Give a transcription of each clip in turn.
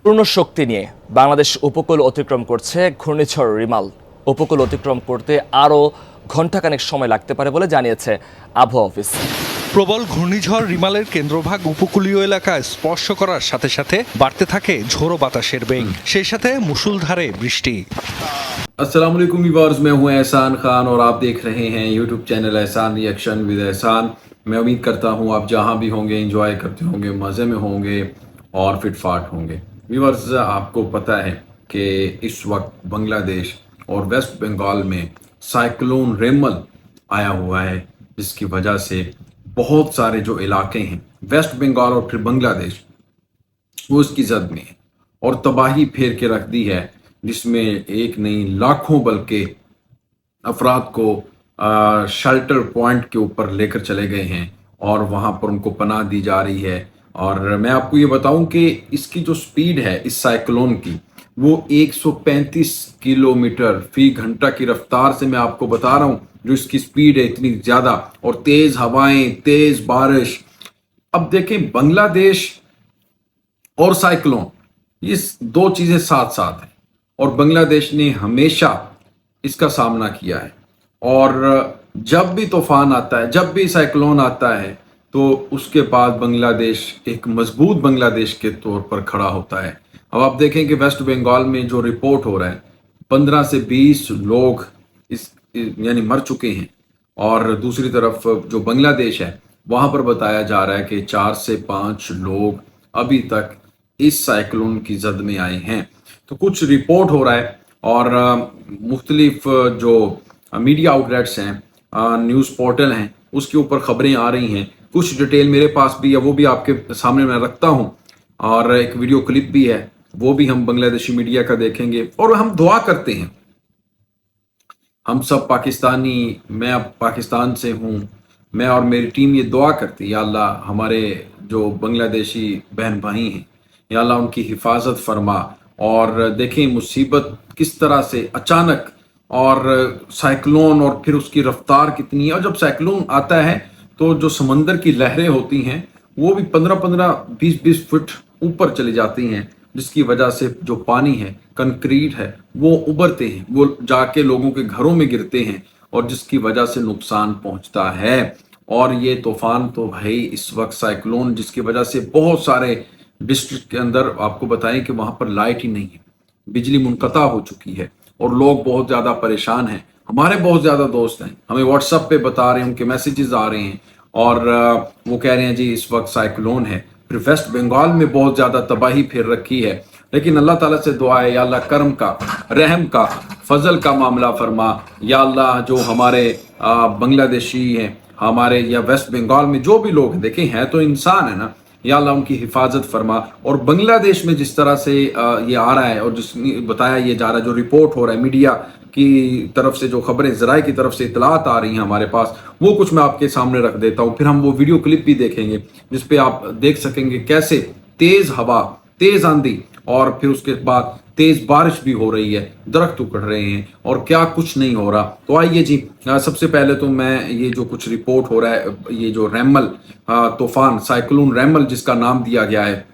পূর্ণ শক্তি নিয়ে বাংলাদেশ উপকূল অতিক্রম করছে ঘূর্ণিঝড় রিমাল। উপকূল অতিক্রম করতে আরও ঘণ্টাখানেক সময় লাগতে পারে বলে জানিয়েছে আবহাওয়া অফিস। প্রবল ঘূর্ণিঝড় রিমালের কেন্দ্রভাগ উপকূলীয় এলাকায় স্পর্শ করার সাথে সাথে বাড়তে থাকে ঝোড়ো বাতাসের বেগ, সেই সাথে মুষলধারে বৃষ্টি। अस्सलाम वालेकुम व्यूअर्स, मैं हूं एहसान खान और आप देख रहे हैं यूट्यूब चैनल एहसान रिएक्शन विद एहसान। मैं उम्मीद करता हूं आप जहां भी होंगे एंजॉय करते होंगे, मज़े में होंगे और फिट फाट होंगे। व्यूअर्स, आपको पता है कि इस वक्त बांग्लादेश और वेस्ट बंगाल में साइक्लोन रेमल आया हुआ है, जिसकी वजह से बहुत सारे जो इलाके हैं वेस्ट बंगाल और फिर बांग्लादेश वो इसकी जद में है और तबाही फेर के रख दी है, जिसमें एक नहीं लाखों बल्कि अफराद को शेल्टर पॉइंट के ऊपर लेकर चले गए हैं और वहाँ पर उनको पनाह दी जा रही है। और मैं आपको ये बताऊं कि इसकी जो स्पीड है इस साइक्लोन की वो 135 किलोमीटर फी घंटा की रफ्तार से मैं आपको बता रहा हूँ, जो इसकी स्पीड है इतनी ज़्यादा, और तेज़ हवाएं, तेज़ बारिश। अब देखें, बांग्लादेश और साइक्लोन ये दो चीज़ें साथ साथ हैं और बांग्लादेश ने हमेशा इसका सामना किया है। और जब भी तूफान आता है, जब भी साइक्लोन आता है, तो उसके बाद बांग्लादेश एक मजबूत बांग्लादेश के तौर पर खड़ा होता है। अब आप देखें कि वेस्ट बंगाल में जो रिपोर्ट हो रहा है 15 से 20 लोग इस यानी मर चुके हैं, और दूसरी तरफ जो बांग्लादेश है वहाँ पर बताया जा रहा है कि 4 से 5 लोग अभी तक इस साइक्लोन की जद में आए हैं। तो कुछ रिपोर्ट हो रहा है और मुख्तलिफ जो मीडिया आउटलेट्स हैं, न्यूज़ पोर्टल हैं, उसके ऊपर खबरें आ रही हैं। कुछ डिटेल मेरे पास भी है, वो भी आपके सामने मैं रखता हूँ, और एक वीडियो क्लिप भी है, वो भी हम बांग्लादेशी मीडिया का देखेंगे। और हम दुआ करते हैं, हम सब पाकिस्तानी, मैं अब पाकिस्तान से हूँ, मैं और मेरी टीम ये दुआ करती है, या अल्लाह हमारे जो बांग्लादेशी बहन भाई हैं, या अल्लाह उनकी हिफाजत फरमा। और देखें मुसीबत किस तरह से अचानक, और साइक्लोन और फिर उसकी रफ्तार कितनी है। और जब साइक्लोन आता है तो जो समंदर की लहरें होती हैं वो भी 15-15, 20-20 फुट ऊपर चली जाती हैं, जिसकी वजह से जो पानी है, कंक्रीट है, वो उभरते हैं, वो जाके लोगों के घरों में गिरते हैं और जिसकी वजह से नुकसान पहुंचता है। और ये तूफान तो भाई इस वक्त साइक्लोन, जिसकी वजह से बहुत सारे डिस्ट्रिक्ट के अंदर आपको बताएं कि वहां पर लाइट ही नहीं है, बिजली मुनक़ता हो चुकी है और लोग बहुत ज़्यादा परेशान हैं। हमारे बहुत ज़्यादा दोस्त हैं, हमें व्हाट्सएप पे बता रहे हैं, उनके मैसेजेस आ रहे हैं और वो कह रहे हैं जी इस वक्त साइक्लोन है। फिर वेस्ट बंगाल में बहुत ज़्यादा तबाही फिर रखी है। लेकिन अल्लाह ताला से दुआ है, या अल्लाह करम का, रहम का, फजल का मामला फरमा। या अल्लाह जो हमारे बांग्लादेशी हैं, हमारे या वेस्ट बंगाल में जो भी लोग हैं, देखें हैं तो इंसान है ना, या अल्लाह उनकी हिफाजत फरमा। और बांग्लादेश में जिस तरह से ये आ रहा है और जिसने बताया ये जा रहा है, जो रिपोर्ट हो रहा है मीडिया की तरफ से, जो खबरें ज़राए की तरफ से इतलात आ रही हैं हमारे पास, वो कुछ मैं आपके सामने रख देता हूँ। फिर हम वो वीडियो क्लिप भी देखेंगे जिस पे आप देख सकेंगे कैसे तेज़ हवा, तेज़ आंधी और फिर उसके बाद तेज़ बारिश भी हो रही है, दरख्त उखड़ रहे हैं और क्या कुछ नहीं हो रहा। तो आइए जी, सबसे पहले तो मैं ये जो कुछ रिपोर्ट हो रहा है, ये जो रेमल तूफान, साइक्लोन रेमल जिसका नाम दिया गया है,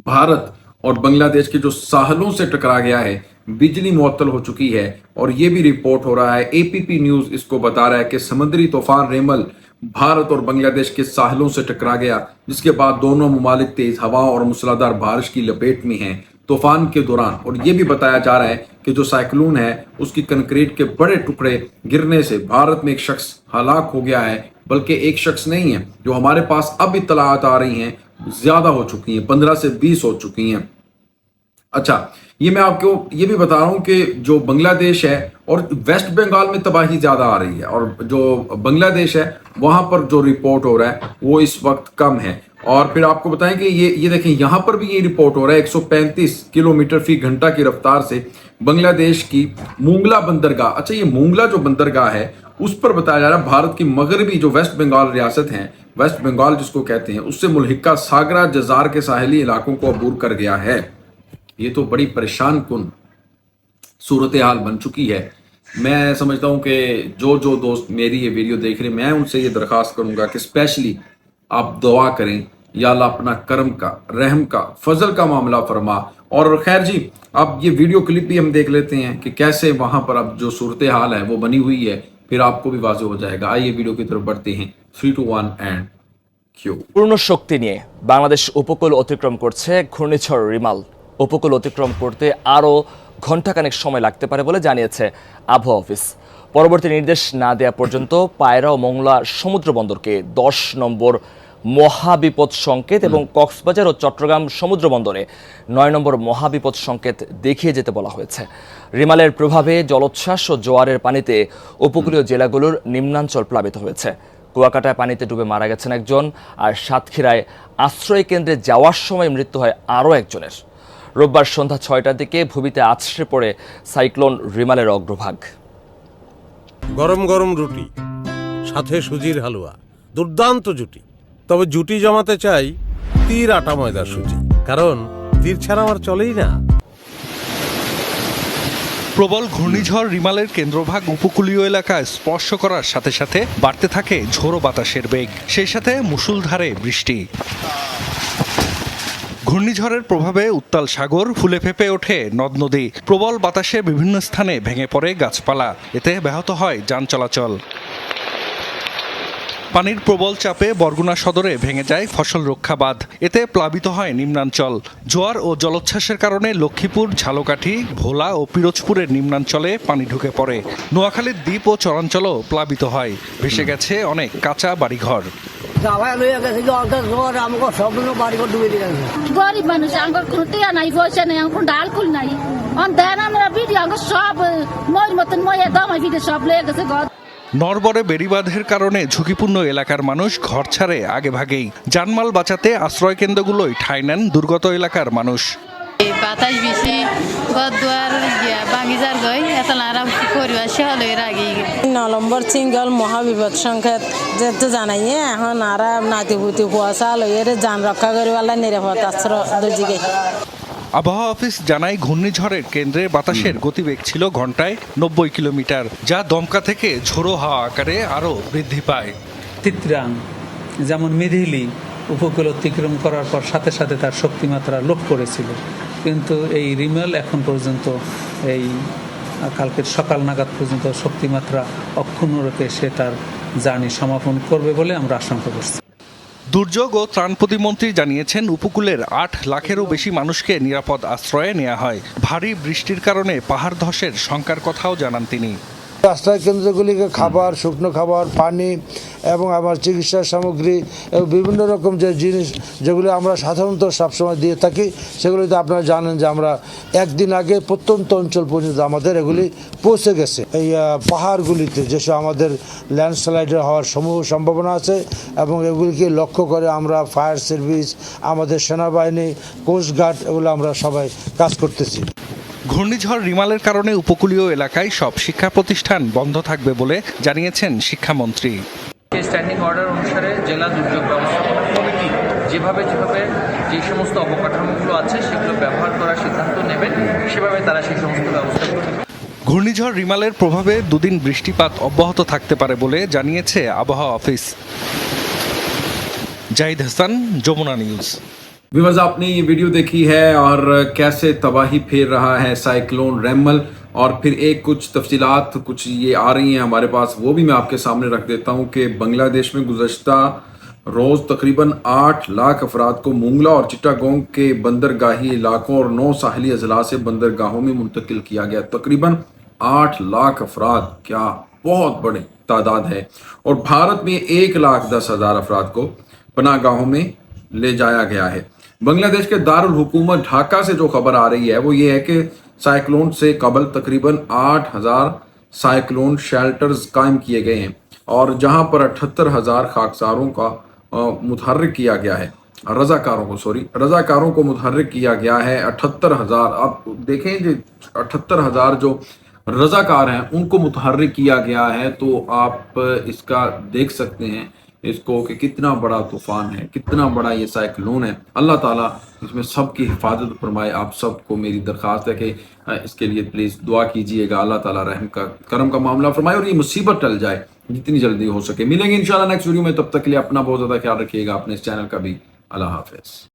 भारत और बांग्लादेश के जो साहलों से टकरा गया है, बिजली मुअत्तल हो चुकी है। और ये भी रिपोर्ट हो रहा है, एपीपी न्यूज़ इसको बता रहा है कि समुद्री तूफान रेमल भारत और बांग्लादेश के साहलों से टकरा गया, जिसके बाद दोनों ममालिक तेज़ हवा और मूसलाधार बारिश की लपेट में हैं तूफान के दौरान। और ये भी बताया जा रहा है कि जो साइक्लोन है उसकी कंक्रीट के बड़े टुकड़े गिरने से भारत में एक शख्स हलाक हो गया है, बल्कि एक शख्स नहीं है, जो हमारे पास अब इत्तलात आ रही हैं ज़्यादा हो चुकी हैं, 15 से 20 हो चुकी हैं। अच्छा, ये मैं आपको ये भी बता रहा हूँ कि जो बांग्लादेश है और वेस्ट बंगाल में तबाही ज़्यादा आ रही है, और जो बांग्लादेश है वहाँ पर जो रिपोर्ट हो रहा है वो इस वक्त कम है। और फिर आपको बताएं कि ये देखें, यहाँ पर भी ये रिपोर्ट हो रहा है 135 किलोमीटर फी घंटा की रफ्तार से बांग्लादेश की मूंगला बंदरगाह। अच्छा, ये मूंगला जो बंदरगाह है उस पर बताया जा रहा है भारत की मगरबी जो वेस्ट बंगाल रियासत है, वेस्ट बंगाल जिसको कहते हैं, उससे मुल्हिका सागरा जजार के साहली इलाकों को अबूर कर गया है। ये तो बड़ी परेशान कुन सूरत हाल बन चुकी है। मैं समझता हूँ कि जो दोस्त मेरी ये वीडियो देख रहे हैं, मैं उनसे ये दरख्वास्त करूँगा कि स्पेशली आप दुआ करें, या अल्लाह अपना करम का, रहम का, फजल का मामला फरमा। और खैर जी, अब ये वीडियो क्लिप भी हम देख लेते हैं कि कैसे वहां पर अब जो सूरत हाल है वो बनी हुई है, फिर आपको भी वाज़ेह हो जाएगा। आइए वीडियो की तरफ बढ़ते हैं। 3, 2, 1 एंड क्यू। পূর্ণ শক্তি নিয়ে বাংলাদেশ উপকূল অতিক্রম করছে ঘূর্ণিঝড় রিমাল। উপকূল অতিক্রম করতে আরও ঘণ্টাখানেক সময় লাগতে পারে বলে জানিয়েছে আবহাওয়া অফিস। পরবর্তী নির্দেশ না দেওয়া পর্যন্ত পায়রা ও মোংলা সমুদ্র বন্দরকে 10 নম্বর মহাবিপদ সংকেত এবং কক্সবাজার ও চট্টগ্রাম সমুদ্র বন্দরে 9 নম্বর মহাবিপদ সংকেত দেখিয়ে যেতে বলা হয়েছে। রিমালের প্রভাবে জলোচ্ছ্বাস ও জোয়ারের পানিতে উপকূলীয় জেলাগুলোর নিম্নাঞ্চল প্লাবিত হয়েছে। কুয়াকাটায় পানিতে ডুবে মারা গেছেন একজন, আর সাতক্ষীরায় আশ্রয় কেন্দ্রে যাওয়ার সময় মৃত্যু হয় আরও একজনের। রোববার সন্ধ্যা 6টার দিকে ভূমিতে আছড়ে পড়ে সাইক্লোন রিমালের অগ্রভাগ। গরম গরম রুটি, সাথে সুজির হালুয়া, দুর্দান্ত জুটি। তবে জুটি জমাতে চাই তীর আটা ময়দার সুজি, কারণ তীর ছাড়া আমার চলেই না। প্রবল ঘূর্ণিঝড় রিমালের কেন্দ্রভাগ উপকূলীয় এলাকায় স্পর্শ করার সাথে সাথে বাড়তে থাকে ঝোড়ো বাতাসের বেগ, সেই সাথে মুষলধারে বৃষ্টি। ঘূর্ণিঝড়ের প্রভাবে উত্তাল সাগর, ফুলে ফেঁপে ওঠে নদ নদী। প্রবল বাতাসে বিভিন্ন স্থানে ভেঙে পড়ে গাছপালা, এতে ব্যাহত হয় যান চলাচল। পানির প্রবল চাপে বরগুনা সদরে ভেঙে যায় ফসল রক্ষা বাঁধ, এতে প্লাবিত হয় নিম্নাঞ্চল। জোয়ার ও জলোচ্ছ্বাসের কারণে লক্ষ্মীপুর, ঝালকাঠি, ভোলা ও পিরোজপুরের নিম্নাঞ্চলে পানি ঢুকে পড়ে। নোয়াখালীর দ্বীপ ও চরাঞ্চলও প্লাবিত হয়, ভেসে গেছে অনেক কাঁচা বাড়িঘর। গরিব মানুষ, আমার কোনো টিয়া নাই, পয়সা নেই, আমার কোনো ডাল কুল নাই। দেন আমরা ভিডিও সব মই মতন মই দামাই ভিডিও সব লয়ে গেছে ঘর। নরবরে বেড়িবাঁধের কারণে ঝুঁকিপূর্ণ এলাকার মানুষ ঘর ছাড়ে আগে ভাগেই। জানমাল বাঁচাতে আশ্রয় কেন্দ্রগুলোই ঠাঁই নেন দুর্গত এলাকার মানুষ। বাতাস বেশি, ঘর দুয়ার ভাঙি যার গই এত লারা পরিবার সে হলো এর আগেই 9 নম্বর সিঙ্গল মহাবিপদ সংকেত যেহেতু জানাইয়ে এখন আর নাতিপুতি কুয়াশা লইয়ের যান রক্ষা করিবার নিরাপদ আশ্রয় দিকে। আবহাওয়া অফিস জানায় ঘূর্ণিঝড়ের কেন্দ্রে বাতাসের গতিবেগ ছিল ঘন্টায় 90 কিলোমিটার, যা দমকা থেকে ঝোড়ো হাওয়া আকারে আরও বৃদ্ধি পায়। চিত্রাং যেমন মিধিলি উপকূল অতিক্রম করার পর সাথে সাথে তার শক্তিমাত্রা লোপ করেছিল, কিন্তু এই রিমেল এখন পর্যন্ত এই কালকের সকাল নাগাদ পর্যন্ত শক্তিমাত্রা অক্ষুণ্ণ রেখে সে তার জার্নি সমাপন করবে বলে আমরা আশঙ্কা করছি। দুর্যোগ ও ত্রাণ প্রতিমন্ত্রী জানিয়েছেন উপকূলের 8 লাখেরও বেশি মানুষকে নিরাপদ আশ্রয়ে নেওয়া হয়। ভারী বৃষ্টির কারণে পাহাড় ধসের শঙ্কার কথাও জানান তিনি। আশ্রয় কেন্দ্রগুলিকে খাবার, শুকনো খাবার, পানি এবং আমার চিকিৎসা সামগ্রী এবং বিভিন্ন রকম যে জিনিস যেগুলো আমরা সাধারণত সবসময় দিয়ে থাকি, সেগুলিতে আপনারা জানেন যে আমরা একদিন আগে প্রত্যন্ত অঞ্চল পর্যন্ত আমাদের এগুলি পৌঁছে গেছে। এই পাহাড়গুলিতে যেসব আমাদের ল্যান্ডস্লাইডের হওয়ার সমূহ সম্ভাবনা আছে এবং এগুলিকে লক্ষ্য করে আমরা ফায়ার সার্ভিস, আমাদের সেনাবাহিনী, কোস্টগার্ড এগুলো আমরা সবাই কাজ করতেছি। ঘূর্ণিঝড় রিমালের কারণে উপকূলীয় এলাকায় সব শিক্ষা প্রতিষ্ঠান বন্ধ থাকবে বলে জানিয়েছেন শিক্ষামন্ত্রী। স্ট্যান্ডিং অর্ডার অনুসারে জেলা দুর্যোগ ব্যবস্থাপনা কমিটি যেভাবে যে সমস্ত অবকাঠামোগুলো আছে সেগুলো ব্যবহার করার সিদ্ধান্ত নেবেন, সেভাবে তারা সেই সমস্ত ব্যবস্থা করবে। ঘূর্ণিঝড় রিমালের প্রভাবে দুদিন বৃষ্টিপাত অব্যাহত থাকতে পারে বলে জানিয়েছে আবহাওয়া office. Zahid Hasan, Jamuna news. Viewers, आपने ये वीडियो देखी है और कैसे तबाही फेर रहा है साइक्लोन रेमल, और फिर एक कुछ तफसीलात कुछ ये आ रही हैं हमारे पास, वो भी मैं आपके सामने रख देता हूँ कि बांग्लादेश में गुज़श्ता रोज़ तकरीबन 8 लाख अफराद को मोंगला और चिट्टागोंग के बंदरगाही इलाकों और 9 साहली अजला से बंदरगाहों में मुंतकिल किया गया। तकरीबन 8 लाख अफराद, क्या बहुत बड़ी तादाद है। और भारत में 1,10,000 अफराद को पनाहगाहों में ले जाया गया है। बांग्लादेश के दारुल हुकूमत ढाका से जो खबर आ रही है वो ये है कि साइक्लोन से कबल तकरीबन 8,000 साइक्लोन शेल्टर्स कायम किए गए हैं, और जहां पर 78,000 खाकसारों का मुतहर्रिक किया गया है, रजाकारों को मुतहर्रिक किया गया है। 78,000, आप देखें जो 78,000 जो रजाकार हैं उनको मुतहर्रिक किया गया है, तो आप इसका देख सकते हैं इसको कि कितना बड़ा तूफान है, कितना बड़ा ये साइक्लोन है। अल्लाह ताला इसमें सबकी हिफाजत फरमाए। आप सबको मेरी दरख्वास्त है कि इसके लिए प्लीज़ दुआ कीजिएगा, अल्लाह ताला रहम का, करम का मामला फरमाए और ये मुसीबत टल जाए जितनी जल्दी हो सके। मिलेंगे इंशाल्लाह नेक्स्ट वीडियो में, तब तक के लिए अपना बहुत ज़्यादा ख्याल रखिएगा, अपने इस चैनल का भी अल्लाह हाफिज़।